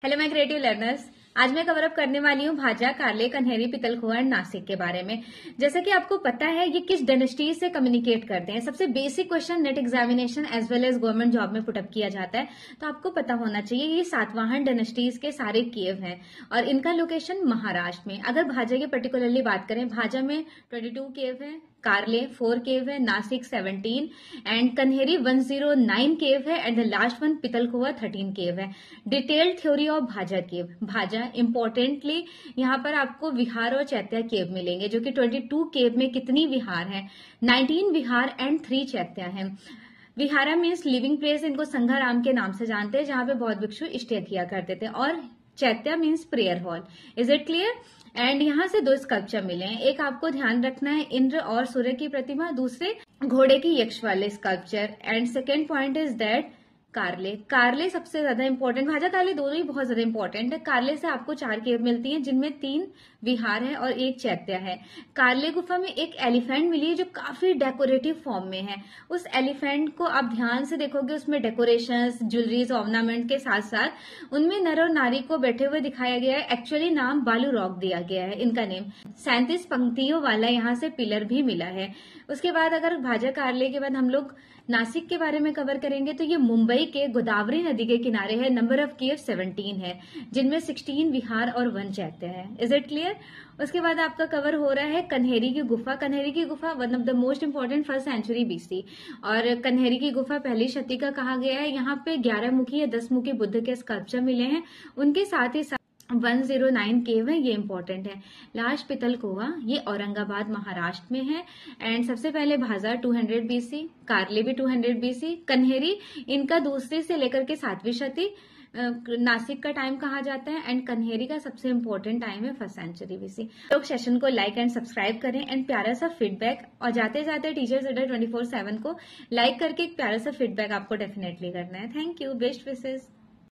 Hello my creative learners. आज मैं cover up करने वाली हूँ भाजा, कारले, कन्हेरी, पितलखोआ एंड नासिक के बारे में। जैसा कि आपको पता है ये किस डायनेस्टी से कम्युनिकेट करते हैं। सबसे basic question NET examination as well as government job में पुटअप किया जाता है, तो आपको पता होना चाहिए ये सातवाहन डायनेस्टीज के सारे केव हैं और इनका लोकेशन महाराष्ट्र में। अगर भाजा की पर्टिकुलरली बात करें, भाजा में 22 केव है, कारले 4 केव है, नासिक 17 एंड कन्हेरी 109 केव है एंड द लास्ट वन पितलखोआ 13 केव है। Detailed theory of bhaja cave. Bhaja importantly यहाँ पर आपको विहार और चैत्या केव मिलेंगे, जो कि 22 केव में कितनी विहार है? 19 विहार एंड 3 चैत्या है। विहारा मीन्स लिविंग प्लेस, इनको संघाराम के नाम से जानते हैं, जहां पे बौद्ध भिक्षु स्टे किया करते थे। और chaitya means prayer hall. Is it clear? And यहाँ से 2 स्कल्पचर मिले हैं। एक आपको ध्यान रखना है इंद्र और सूर्य की प्रतिमा, दूसरे घोड़े की यक्ष वाले sculpture. And second point is that कारले। कारले सबसे ज्यादा इंपॉर्टेंट, भाजा कारले दोनों ही बहुत ज्यादा इंपॉर्टेंट है। कारले से आपको 4 केव मिलती हैं, जिनमें 3 विहार है और 1 चैत्या है। कारले गुफा में एक एलिफेंट मिली है जो काफी डेकोरेटिव फॉर्म में है। उस एलिफेंट को आप ध्यान से देखोगे, उसमें डेकोरेशंस, ज्वेलरीज, ऑर्नामेंट के साथ साथ उनमें नर और नारी को बैठे हुए दिखाया गया है। एक्चुअली नाम बालू रॉक दिया गया है इनका नेम। 37 पंक्तियों वाला यहाँ से पिलर भी मिला है। उसके बाद अगर भाजा कारले के बाद हम लोग नासिक के बारे में कवर करेंगे, तो ये मुंबई के गोदावरी नदी के किनारे है। नंबर ऑफ केव 17 है, जिनमें 16 विहार और 1 चैत्य है। Is it clear? उसके बाद आपका कवर हो रहा है कन्हेरी की गुफा। कन्हेरी की गुफा one of the most important 1st century BC, और कन्हेरी की गुफा पहली शती का कहा गया है। यहाँ पे 11 मुखी या 10 मुखी बुद्ध के स्कल्पचर मिले हैं। उनके साथ ही 109 केव है, ये इंपॉर्टेंट है। लास्ट पितलखोआ, ये औरंगाबाद महाराष्ट्र में है। एंड सबसे पहले भाजा 200 बीसी, कारले भी 200 बीसी, कन्हेरी इनका दूसरी से लेकर के 7वीं शती नासिक का टाइम कहा जाता है, एंड कन्हेरी का सबसे इंपॉर्टेंट टाइम है 1st सेंचुरी बीसी। लोग सेशन को लाइक एंड सब्सक्राइब करें एंड प्यारा सा फीडबैक, और जाते जाते टीचर्स अड्डा 24/7 को लाइक करके एक प्यारा सा फीडबैक आपको डेफिनेटली करना है। Thank you, best wishes.